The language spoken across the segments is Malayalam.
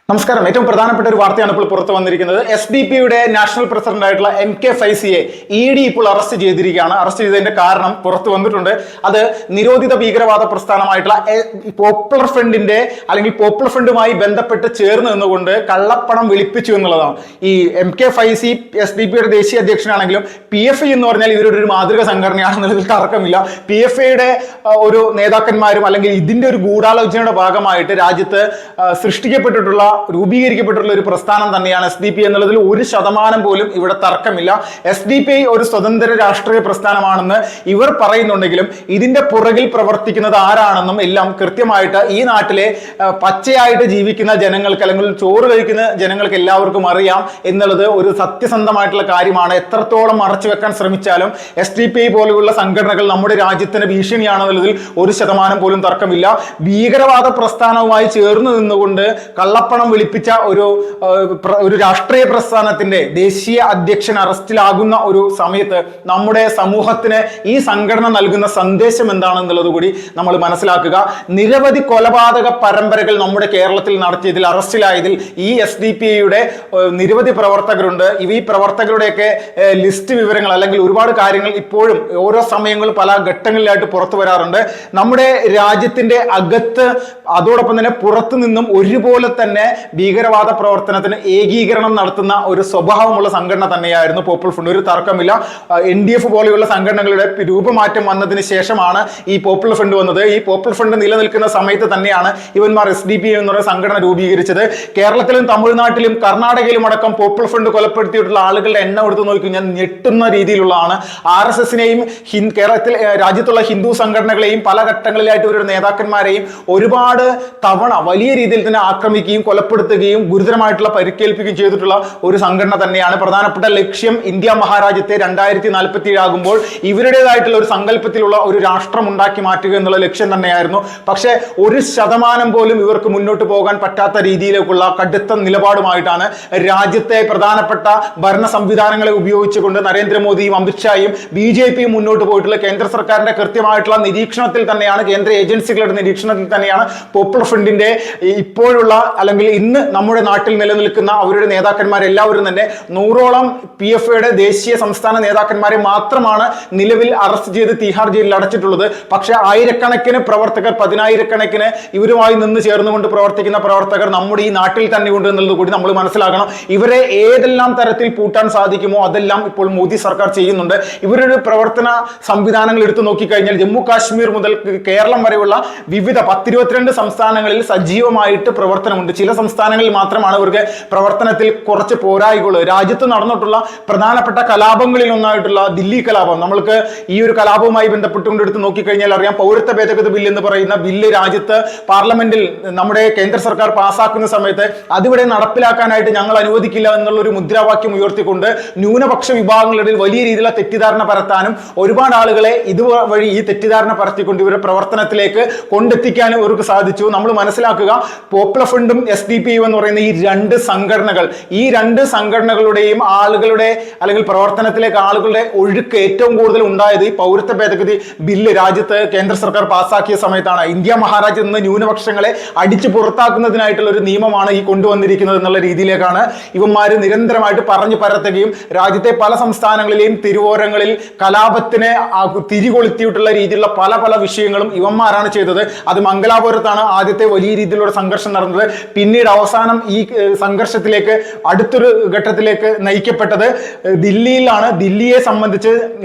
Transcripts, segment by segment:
നമസ്കാരം. ഏറ്റവും പ്രധാനപ്പെട്ട ഒരു വാർത്തയാണ് ഇപ്പോൾ പുറത്തു വന്നിരിക്കുന്നത്. SDP-യുടെ നാഷണൽ പ്രസിഡന്റ് ആയിട്ടുള്ള MK ഫൈസിയെ ED ഇപ്പോൾ അറസ്റ്റ് ചെയ്തിരിക്കുകയാണ്. അറസ്റ്റ് ചെയ്തതിന്റെ കാരണം പുറത്തു വന്നിട്ടുണ്ട്. അത് നിരോധിത ഭീകരവാദ പ്രസ്ഥാനമായിട്ടുള്ള പോപ്പുലർ ഫ്രണ്ടിന്റെ അല്ലെങ്കിൽ പോപ്പുലർ ഫ്രണ്ടുമായി ബന്ധപ്പെട്ട് ചേർന്ന് നിന്നുകൊണ്ട് കള്ളപ്പണം വെളുപ്പിച്ചു എന്നുള്ളതാണ്. ഈ MK ഫൈസി SDP-യുടെ ദേശീയ അധ്യക്ഷനാണെങ്കിലും PFI എന്ന് പറഞ്ഞാൽ ഇവരൊരു മാതൃക സംഘടനയാണെന്നുള്ളതിൽ തർക്കമില്ല. PFI-യുടെ ഒരു നേതാക്കന്മാരും അല്ലെങ്കിൽ ഇതിന്റെ ഒരു ഗൂഢാലോചനയുടെ ഭാഗമായിട്ട് രാജ്യത്ത് സൃഷ്ടിക്കപ്പെട്ടിട്ടുള്ള രൂപീകരിക്കപ്പെട്ടുള്ള ഒരു പ്രസ്ഥാനം തന്നെയാണ് SDP എന്നുള്ളതിൽ 1% പോലും ഇവിടെ തർക്കമില്ല. SDP ഒരു സ്വതന്ത്ര രാഷ്ട്രീയ പ്രസ്ഥാനമാണെന്ന് ഇവർ പറയുന്നുണ്ടെങ്കിലും ഇതിന്റെ പുറകിൽ പ്രവർത്തിക്കുന്നത് ആരാണെന്നും എല്ലാം കൃത്യമായിട്ട് ഈ നാട്ടിലെ പച്ചയായിട്ട് ജീവിക്കുന്ന ജനങ്ങൾക്ക് അല്ലെങ്കിൽ ചോറ് കഴിക്കുന്ന ജനങ്ങൾക്ക് എല്ലാവർക്കും അറിയാം എന്നുള്ളത് ഒരു സത്യസന്ധമായിട്ടുള്ള കാര്യമാണ്. എത്രത്തോളം മറച്ചു വെക്കാൻ ശ്രമിച്ചാലും SDP പോലെയുള്ള സംഘടനകൾ നമ്മുടെ രാജ്യത്തിന് ഭീഷണിയാണെന്നുള്ളതിൽ 1% പോലും തർക്കമില്ല. ഭീകരവാദ പ്രസ്ഥാനവുമായി ചേർന്ന് നിന്നുകൊണ്ട് കള്ളപ്പണം വിളിപ്പിച്ച ഒരു രാഷ്ട്രീയ പ്രസ്ഥാനത്തിന്റെ ദേശീയ അധ്യക്ഷൻ അറസ്റ്റിലാകുന്ന ഒരു സമയത്ത് നമ്മുടെ സമൂഹത്തിന് ഈ സംഘടന നൽകുന്ന സന്ദേശം എന്താണെന്നുള്ളത് കൂടി നമ്മൾ മനസ്സിലാക്കുക. നിരവധി കൊലപാതക പരമ്പരകൾ നമ്മുടെ കേരളത്തിൽ നടത്തിയതിൽ അറസ്റ്റിലായതിൽ ഈ SDP-യുടെ നിരവധി പ്രവർത്തകരുണ്ട്. ഈ പ്രവർത്തകരുടെയൊക്കെ ലിസ്റ്റ് വിവരങ്ങൾ അല്ലെങ്കിൽ ഒരുപാട് കാര്യങ്ങൾ ഇപ്പോഴും ഓരോ സമയങ്ങളും പല ഘട്ടങ്ങളിലായിട്ട് പുറത്തു വരാറുണ്ട്. നമ്മുടെ രാജ്യത്തിന്റെ അകത്ത് അതോടൊപ്പം തന്നെ പുറത്തു നിന്നും ഒരുപോലെ തന്നെ ഭീകരവാദ പ്രവർത്തനത്തിന് ഏകീകരണം നടത്തുന്ന ഒരു സ്വഭാവമുള്ള സംഘടന തന്നെയായിരുന്നു പോപ്പുലർ ഫ്രണ്ട്. ഒരു തർക്കമില്ല. NDF പോലെയുള്ള സംഘടനകളുടെ രൂപമാറ്റം വന്നതിന് ശേഷമാണ് ഈ പോപ്പുലർ ഫ്രണ്ട് വന്നത്. ഈ പോപ്പുലർ ഫ്രണ്ട് നിലനിൽക്കുന്ന സമയത്ത് തന്നെയാണ് ഇവന്മാർ SDP എന്ന് പറയുന്ന സംഘടന രൂപീകരിച്ചത്. കേരളത്തിലും തമിഴ്നാട്ടിലും കർണാടകയിലും അടക്കം പോപ്പുലർ ഫ്രണ്ട് കൊലപ്പെടുത്തിയിട്ടുള്ള ആളുകളുടെ എണ്ണം എടുത്ത് നോക്കി ഞാൻ ഞെട്ടുന്ന രീതിയിലുള്ളതാണ്. RSSനെയും കേരളത്തിൽ രാജ്യത്തുള്ള ഹിന്ദു സംഘടനകളെയും പല ഘട്ടങ്ങളിലായിട്ട് ഇവരുടെ നേതാക്കന്മാരെയും ഒരുപാട് തവണ വലിയ രീതിയിൽ തന്നെ ആക്രമിക്കുകയും കൊലപ്പെടുത്തുകയും ഗുരുതരമായിട്ടുള്ള പരിക്കേൽപ്പിക്കുകയും ചെയ്തിട്ടുള്ള ഒരു സംഘടന തന്നെയാണ്. പ്രധാനപ്പെട്ട ലക്ഷ്യം ഇന്ത്യ മഹാരാജ്യത്തെ 2047 ആകുമ്പോൾ ഇവരുടേതായിട്ടുള്ള ഒരു സങ്കല്പത്തിലുള്ള ഒരു രാഷ്ട്രം ഉണ്ടാക്കി മാറ്റുക എന്നുള്ള ലക്ഷ്യം തന്നെയായിരുന്നു. പക്ഷെ 1% പോലും ഇവർക്ക് മുന്നോട്ട് പോകാൻ പറ്റാത്ത രീതിയിലേക്കുള്ള കടുത്ത നിലപാടുമായിട്ടാണ് രാജ്യത്തെ പ്രധാനപ്പെട്ട ഭരണ സംവിധാനങ്ങളെ ഉപയോഗിച്ചുകൊണ്ട് നരേന്ദ്രമോദിയും അമിത്ഷായും BJPയും മുന്നോട്ട് പോയിട്ടുള്ള കേന്ദ്ര സർക്കാരിന്റെ കൃത്യമായിട്ടുള്ള നിരീക്ഷണത്തിൽ തന്നെയാണ്, കേന്ദ്ര ഏജൻസികളുടെ നിരീക്ഷണത്തിൽ തന്നെയാണ് പോപ്പുലർ ഫ്രണ്ടിന്റെ ഇപ്പോഴുള്ള അല്ലെങ്കിൽ ഇന്ന് നമ്മുടെ നാട്ടിൽ നിലനിൽക്കുന്ന അവരുടെ നേതാക്കന്മാരെല്ലാവരും തന്നെ 100ഓളം PFIയുടെ ദേശീയ സംസ്ഥാന നേതാക്കന്മാരെ മാത്രമാണ് നിലവിൽ അറസ്റ്റ് ചെയ്ത് തിഹാർ ജയിലിൽ അടച്ചിട്ടുള്ളത്. പക്ഷെ ആയിരക്കണക്കിന് പ്രവർത്തകർ, 10,000-കണക്കിന് ഇവരുമായി നിന്ന് ചേർന്നുകൊണ്ട് പ്രവർത്തിക്കുന്ന പ്രവർത്തകർ നമ്മുടെ ഈ നാട്ടിൽ തന്നെ ഉണ്ട് എന്നുള്ളത് കൂടി നമ്മൾ മനസ്സിലാക്കണം. ഇവരെ ഏതെല്ലാം തരത്തിൽ പൂട്ടാൻ സാധിക്കുമോ അതെല്ലാം ഇപ്പോൾ മോദി സർക്കാർ ചെയ്യുന്നുണ്ട്. ഇവരുടെ പ്രവർത്തന സംവിധാനങ്ങൾ എടുത്തു നോക്കിക്കഴിഞ്ഞാൽ ജമ്മു കാശ്മീർ മുതൽ കേരളം വരെയുള്ള വിവിധ 10-22 സംസ്ഥാനങ്ങളിൽ സജീവമായിട്ട് പ്രവർത്തനമുണ്ട്. ചില സംസ്ഥാനങ്ങളിൽ മാത്രമാണ് ഇവർക്ക് പ്രവർത്തനത്തിൽ കുറച്ച് പോരായ്മകൾ. രാജ്യത്ത് നടന്നിട്ടുള്ള പ്രധാനപ്പെട്ട കലാപങ്ങളിൽ ഒന്നായിട്ടുള്ള ദില്ലി കലാപം, നമ്മൾക്ക് ഈ ഒരു കലാപവുമായി ബന്ധപ്പെട്ടുകൊണ്ട് എടുത്ത് നോക്കിക്കഴിഞ്ഞാൽ അറിയാം. പൗരത്വ ഭേദഗതി ബില്ല് എന്ന് പറയുന്ന ബില്ല് രാജ്യത്ത് പാർലമെന്റിൽ നമ്മുടെ കേന്ദ്ര സർക്കാർ പാസ്സാക്കുന്ന സമയത്ത് അതിവിടെ നടപ്പിലാക്കാനായിട്ട് ഞങ്ങൾ അനുവദിക്കില്ല എന്നുള്ളൊരു മുദ്രാവാക്യം ഉയർത്തിക്കൊണ്ട് ന്യൂനപക്ഷ വിഭാഗങ്ങളുടെ വലിയ രീതിയിലുള്ള തെറ്റിദ്ധാരണ പരത്താനും ഒരുപാട് ആളുകളെ ഇതുവഴി ഈ തെറ്റിദ്ധാരണ പരത്തിക്കൊണ്ട് ഇവരുടെ പ്രവർത്തനത്തിലേക്ക് കൊണ്ടെത്തിക്കാനും ഇവർക്ക് സാധിച്ചു. നമ്മൾ മനസ്സിലാക്കുക, പോപ്പുലർ ഫ്രണ്ടും SDP എന്ന് പറയുന്ന ഈ രണ്ട് സംഘടനകളുടെയും ആളുകളുടെ അല്ലെങ്കിൽ പ്രവർത്തനത്തിലേക്ക് ആളുകളുടെ ഒഴുക്ക് ഏറ്റവും കൂടുതൽ ഉണ്ടായത് ഈ പൗരത്വ ഭേദഗതി ബില്ല് രാജ്യത്ത് കേന്ദ്ര സർക്കാർ പാസ്സാക്കിയ സമയത്താണ്. ഇന്ത്യ മഹാരാജ്യത്ത് നിന്ന് ന്യൂനപക്ഷങ്ങളെ അടിച്ചു പുറത്താക്കുന്നതിനായിട്ടുള്ള ഒരു നിയമമാണ് ഈ കൊണ്ടുവന്നിരിക്കുന്നത് എന്നുള്ള രീതിയിലേക്കാണ് ഇവന്മാര് നിരന്തരമായിട്ട് പറഞ്ഞു പരത്തുകയും രാജ്യത്തെ പല സംസ്ഥാനങ്ങളിലെയും തിരുവോരങ്ങളിൽ കലാപത്തിനെ തിരികൊളുത്തിയിട്ടുള്ള രീതിയിലുള്ള പല പല വിഷയങ്ങളും ഇവന്മാരാണ് ചെയ്തത്. അത് മംഗലാപുരത്താണ് ആദ്യത്തെ വലിയ രീതിയിലുള്ള സംഘർഷം നടന്നത്. പിന്നീട് അവസാനം ഈ സംഘർഷത്തിലേക്ക് അടുത്തൊരു ഘട്ടത്തിലേക്ക് നയിക്കപ്പെട്ടത് ദില്ലിയിലാണ്. ദില്ലിയെ സംബന്ധിച്ച്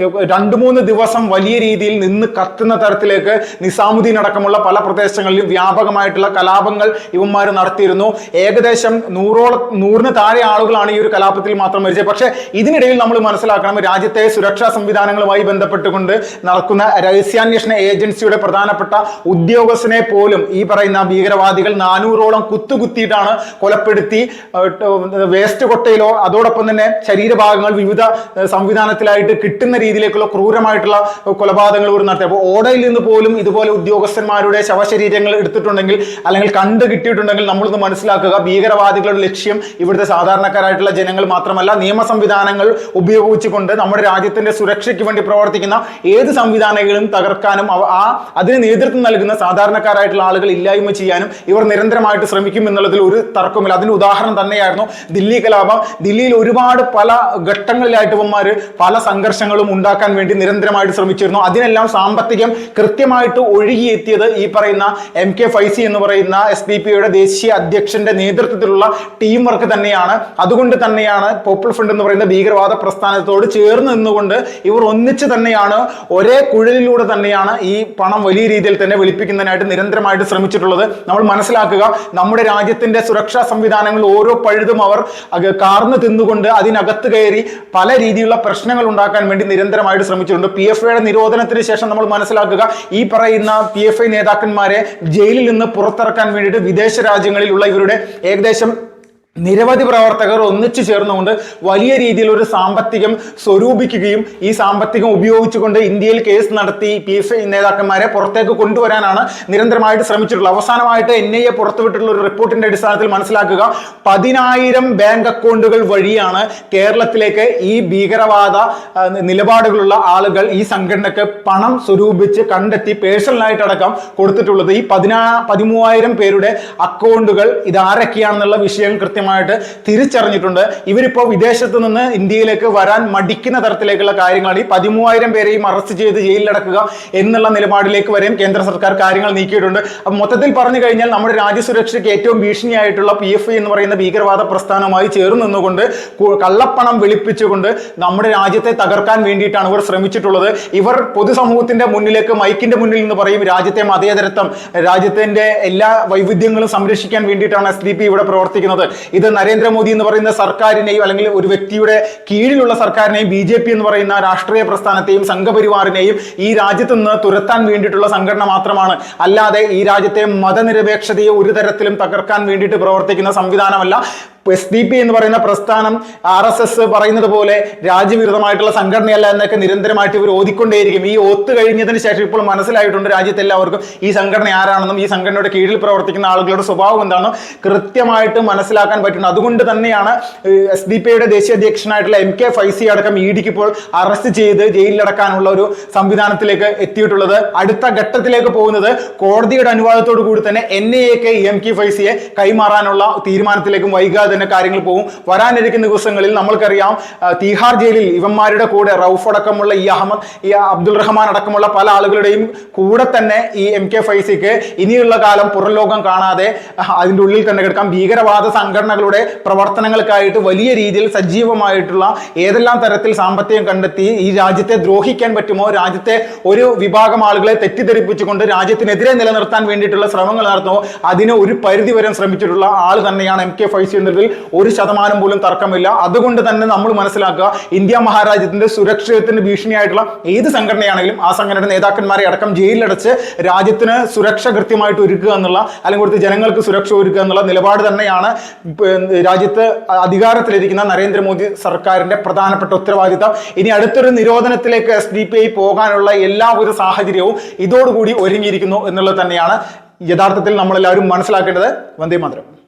2-3 ദിവസം വലിയ രീതിയിൽ നിന്ന് കത്തുന്ന തരത്തിലേക്ക് നിസാമുദ്ദീൻ അടക്കമുള്ള പല പ്രദേശങ്ങളിലും വ്യാപകമായിട്ടുള്ള കലാപങ്ങൾ ഇവന്മാർ നടത്തിയിരുന്നു. ഏകദേശം 100-ന് താഴെ ആളുകളാണ് ഈ ഒരു കലാപത്തിൽ മാത്രം മരിച്ചത്. പക്ഷെ ഇതിനിടയിൽ നമ്മൾ മനസ്സിലാക്കണം, രാജ്യത്തെ സുരക്ഷാ സംവിധാനങ്ങളുമായി ബന്ധപ്പെട്ടുകൊണ്ട് നടക്കുന്ന രഹസ്യാന്വേഷണ ഏജൻസിയുടെ പ്രധാനപ്പെട്ട ഉദ്യോഗസ്ഥനെ പോലും ഈ പറയുന്ന ഭീകരവാദികൾ 400ഓളം കുത്തിയിട്ടാണ് കൊലപ്പെടുത്തി വേസ്റ്റ് കൊട്ടയിലോ അതോടൊപ്പം തന്നെ ശരീരഭാഗങ്ങൾ വിവിധ സംവിധാനത്തിലായിട്ട് കിട്ടുന്ന രീതിയിലേക്കുള്ള ക്രൂരമായിട്ടുള്ള കൊലപാതകങ്ങൾ ഇവർ നടത്തി. അപ്പോൾ ഓടയിൽ നിന്ന് പോലും ഇതുപോലെ ഉദ്യോഗസ്ഥന്മാരുടെ ശവശരീരങ്ങൾ എടുത്തിട്ടുണ്ടെങ്കിൽ അല്ലെങ്കിൽ കണ്ടു കിട്ടിയിട്ടുണ്ടെങ്കിൽ നമ്മളൊന്ന് മനസ്സിലാക്കുക, ഭീകരവാദികളുടെ ലക്ഷ്യം ഇവിടുത്തെ സാധാരണക്കാരായിട്ടുള്ള ജനങ്ങൾ മാത്രമല്ല, നിയമ സംവിധാനങ്ങൾ ഉപയോഗിച്ചുകൊണ്ട് നമ്മുടെ രാജ്യത്തിന്റെ സുരക്ഷയ്ക്ക് വേണ്ടി പ്രവർത്തിക്കുന്ന ഏത് സംവിധാനങ്ങളും തകർക്കാനും അതിന് നേതൃത്വം നൽകുന്ന സാധാരണക്കാരായിട്ടുള്ള ആളുകൾ ഇല്ലായ്മ ചെയ്യാനും ഇവർ നിരന്തരമായിട്ട് ശ്രമിക്കും എന്നുള്ളത് എന്നുള്ളതിൽ ഒരു തർക്കമില്ല. അതിന് ഉദാഹരണം തന്നെയായിരുന്നു ദില്ലി കലാപം. ദില്ലിയിൽ ഒരുപാട് പല ഘട്ടങ്ങളിലായിട്ട് ഇവന്മാർ പല സംഘർഷങ്ങളും ഉണ്ടാക്കാൻ വേണ്ടി നിരന്തരമായിട്ട് ശ്രമിച്ചിരുന്നു. അതിനെല്ലാം സാമ്പത്തികം കൃത്യമായിട്ട് ഒഴുകിയെത്തിയത് ഈ പറയുന്ന MK ഫൈസി എന്ന് പറയുന്ന SDPയുടെ ദേശീയ അധ്യക്ഷന്റെ നേതൃത്വത്തിലുള്ള ടീം വർക്ക് തന്നെയാണ്. അതുകൊണ്ട് തന്നെയാണ് പോപ്പുലർ ഫ്രണ്ട് എന്ന് പറയുന്ന ഭീകരവാദ പ്രസ്ഥാനത്തോട് ചേർന്ന് നിന്നുകൊണ്ട് ഇവർ ഒന്നിച്ച് തന്നെയാണ് ഒരേ കുഴലിലൂടെ തന്നെയാണ് ഈ പണം വലിയ രീതിയിൽ തന്നെ വെളുപ്പിക്കുന്നതിനായിട്ട് നിരന്തരമായിട്ട് ശ്രമിച്ചിട്ടുള്ളത്. നമ്മൾ മനസ്സിലാക്കുക, നമ്മുടെ രാജ്യത്തിന്റെ സുരക്ഷാ സംവിധാനങ്ങൾ ഓരോ പഴുതും അവർ കാർന്ന് തിന്നുകൊണ്ട് അതിനകത്ത് കയറി പല രീതിയിലുള്ള പ്രശ്നങ്ങൾ ഉണ്ടാക്കാൻ വേണ്ടി നിരന്തരമായിട്ട് ശ്രമിച്ചിട്ടുണ്ട്. PFIയുടെ നിരോധനത്തിന് ശേഷം നമ്മൾ മനസ്സിലാക്കുക, ഈ പറയുന്ന PFI നേതാക്കന്മാരെ ജയിലിൽ നിന്ന് പുറത്തിറക്കാൻ വേണ്ടിയിട്ട് വിദേശ രാജ്യങ്ങളിലുള്ള ഇവരുടെ ഏകദേശം നിരവധി പ്രവർത്തകർ ഒന്നിച്ചു ചേർന്നുകൊണ്ട് വലിയ രീതിയിൽ ഒരു സാമ്പത്തികം സ്വരൂപിക്കുകയും ഈ സാമ്പത്തികം ഉപയോഗിച്ചുകൊണ്ട് ഇന്ത്യയിൽ കേസ് നടത്തി PFI നേതാക്കന്മാരെ പുറത്തേക്ക് കൊണ്ടുവരാനാണ് നിരന്തരമായിട്ട് ശ്രമിച്ചിട്ടുള്ളത്. അവസാനമായിട്ട് NIA പുറത്തുവിട്ടിട്ടുള്ള ഒരു റിപ്പോർട്ടിന്റെ അടിസ്ഥാനത്തിൽ മനസ്സിലാക്കുക, 10,000 ബാങ്ക് അക്കൗണ്ടുകൾ വഴിയാണ് കേരളത്തിലേക്ക് ഈ ഭീകരവാദ നിലപാടുകളുള്ള ആളുകൾ ഈ സംഘടനക്ക് പണം സ്വരൂപിച്ച് കണ്ടെത്തി പേഴ്സണലായിട്ടടക്കം കൊടുത്തിട്ടുള്ളത്. ഈ 13,000 പേരുടെ അക്കൗണ്ടുകൾ ഇതാരൊക്കെയാണെന്നുള്ള വിഷയം കൃത്യമായിട്ട് തിരിച്ചറിഞ്ഞിട്ടുണ്ട്. ഇവരിപ്പോ വിദേശത്ത് നിന്ന് ഇന്ത്യയിലേക്ക് വരാൻ മടിക്കുന്ന തരത്തിലേക്കുള്ള കാര്യങ്ങളാണ്. ഈ 13,000 പേരെയും അറസ്റ്റ് ചെയ്ത് ജയിലിലടക്കുക എന്നുള്ള നിലപാടിലേക്ക് വരെയും കേന്ദ്ര സർക്കാർ കാര്യങ്ങൾ നീക്കിയിട്ടുണ്ട്. അപ്പൊ മൊത്തത്തിൽ പറഞ്ഞു കഴിഞ്ഞാൽ നമ്മുടെ രാജ്യസുരക്ഷയ്ക്ക് ഏറ്റവും ഭീഷണിയായിട്ടുള്ള PFI എന്ന് പറയുന്ന ഭീകരവാദ പ്രസ്ഥാനവുമായി ചേർന്ന് നിന്നുകൊണ്ട് കള്ളപ്പണം വെളുപ്പിച്ചുകൊണ്ട് നമ്മുടെ രാജ്യത്തെ തകർക്കാൻ വേണ്ടിയിട്ടാണ് ഇവർ ശ്രമിച്ചിട്ടുള്ളത്. ഇവർ പൊതുസമൂഹത്തിന്റെ മുന്നിലേക്ക് മൈക്കിന്റെ മുന്നിൽ നിന്ന് പറയും രാജ്യത്തെ മതേതരത്വം, രാജ്യത്തിന്റെ എല്ലാ വൈവിധ്യങ്ങളും സംരക്ഷിക്കാൻ വേണ്ടിയിട്ടാണ് SDP ഇവിടെ പ്രവർത്തിക്കുന്നത്. ഇത് നരേന്ദ്രമോദി എന്ന് പറയുന്ന സർക്കാരിനെയും അല്ലെങ്കിൽ ഒരു വ്യക്തിയുടെ കീഴിലുള്ള സർക്കാരിനെയും BJP എന്ന് പറയുന്ന രാഷ്ട്രീയ പ്രസ്ഥാനത്തെയും സംഘപരിവാറിനെയും ഈ രാജ്യത്ത് നിന്ന് തുരത്താൻ വേണ്ടിയിട്ടുള്ള സംഘടന മാത്രമാണ്. അല്ലാതെ ഈ രാജ്യത്തെ മതനിരപേക്ഷതയെ ഒരു തരത്തിലും തകർക്കാൻ വേണ്ടിയിട്ട് പ്രവർത്തിക്കുന്ന സംവിധാനമല്ല. SDP എന്ന് പറയുന്ന പ്രസ്ഥാനം RSS പറയുന്നത് പോലെ രാജ്യവിരുദ്ധമായിട്ടുള്ള സംഘടനയല്ല എന്നൊക്കെ നിരന്തരമായിട്ട് ഇവർ ഓതിക്കൊണ്ടേയിരിക്കും. ഈ ഒത്തു കഴിഞ്ഞതിന് ശേഷം ഇപ്പോൾ മനസ്സിലായിട്ടുണ്ട് രാജ്യത്തെ എല്ലാവർക്കും ഈ സംഘടന ആരാണെന്നും ഈ സംഘടനയുടെ കീഴിൽ പ്രവർത്തിക്കുന്ന ആളുകളുടെ സ്വഭാവം എന്താണെന്നും കൃത്യമായിട്ട് മനസ്സിലാക്കാൻ പറ്റുന്നത്. അതുകൊണ്ട് തന്നെയാണ് SDP ദേശീയ അധ്യക്ഷനായിട്ടുള്ള MK ഫൈസി അടക്കം EDക്ക് ഇപ്പോൾ അറസ്റ്റ് ചെയ്ത് ജയിലിലടക്കാനുള്ള ഒരു സംവിധാനത്തിലേക്ക് എത്തിയിട്ടുള്ളത്. അടുത്ത ഘട്ടത്തിലേക്ക് പോകുന്നത് കോടതിയുടെ അനുവാദത്തോടു കൂടി തന്നെ NIAക്ക് MK ഫൈസിയെ കൈമാറാനുള്ള തീരുമാനത്തിലേക്കും വൈകാതെ തന്നെ കാര്യങ്ങൾ പോകും. വരാനിരിക്കുന്ന ദിവസങ്ങളിൽ നമ്മൾക്കറിയാം തീഹാർ ജയിലിൽ ഇവന്മാരുടെ കൂടെ റൌഫ് അടക്കമുള്ള ഈ അബ്ദുൾ റഹ്മാൻ അടക്കമുള്ള പല ആളുകളുടെയും കൂടെ തന്നെ ഈ MK ഫൈസിക്ക് ഇനിയുള്ള കാലം പുറംലോകം കാണാതെ അതിൻ്റെ ഉള്ളിൽ തന്നെ കിടക്കാം. ഭീകരവാദ സംഘടനകളുടെ പ്രവർത്തനങ്ങൾക്കായിട്ട് വലിയ രീതിയിൽ സജീവമായിട്ടുള്ള ഏതെല്ലാം തരത്തിൽ സാമ്പത്തികം കണ്ടെത്തി ഈ രാജ്യത്തെ ദ്രോഹിക്കാൻ പറ്റുമോ, രാജ്യത്തെ ഒരു വിഭാഗം ആളുകളെ തെറ്റിദ്ധരിപ്പിച്ചുകൊണ്ട് രാജ്യത്തിനെതിരെ നിലനിർത്താൻ വേണ്ടിയിട്ടുള്ള ശ്രമങ്ങൾ നടത്തുമോ, അതിന് ഒരു പരിധി വരെ ശ്രമിച്ചിട്ടുള്ള ആൾ തന്നെയാണ് MK ഫൈസി എന്നതിൽ 1% പോലും തർക്കമില്ല. അതുകൊണ്ട് തന്നെ നമ്മൾ മനസ്സിലാക്കുക, ഇന്ത്യ മഹാരാജ്യത്തിന്റെ സുരക്ഷത്തിന് ഭീഷണിയായിട്ടുള്ള ഏത് സംഘടനയാണെങ്കിലും ആ സംഘടനയുടെ നേതാക്കന്മാരെ അടക്കം ജയിലിലടച്ച് രാജ്യത്തിന് സുരക്ഷ കൃത്യമായിട്ട് ഒരുക്കുക എന്നുള്ള, അല്ലെങ്കിൽ ജനങ്ങൾക്ക് സുരക്ഷ ഒരുക്കുക എന്നുള്ള നിലപാട് തന്നെയാണ് രാജ്യത്ത് അധികാരത്തിലിരിക്കുന്ന നരേന്ദ്രമോദി സർക്കാരിന്റെ പ്രധാനപ്പെട്ട ഉത്തരവാദിത്തം. ഇനി അടുത്തൊരു നിരോധനത്തിലേക്ക് SDP പോകാനുള്ള എല്ലാ ഒരു സാഹചര്യവും ഇതോടുകൂടി ഒരുങ്ങിയിരിക്കുന്നു എന്നുള്ളത് തന്നെയാണ് യഥാർത്ഥത്തിൽ നമ്മളെല്ലാവരും മനസ്സിലാക്കേണ്ടത്. വന്ദേ മാതരം.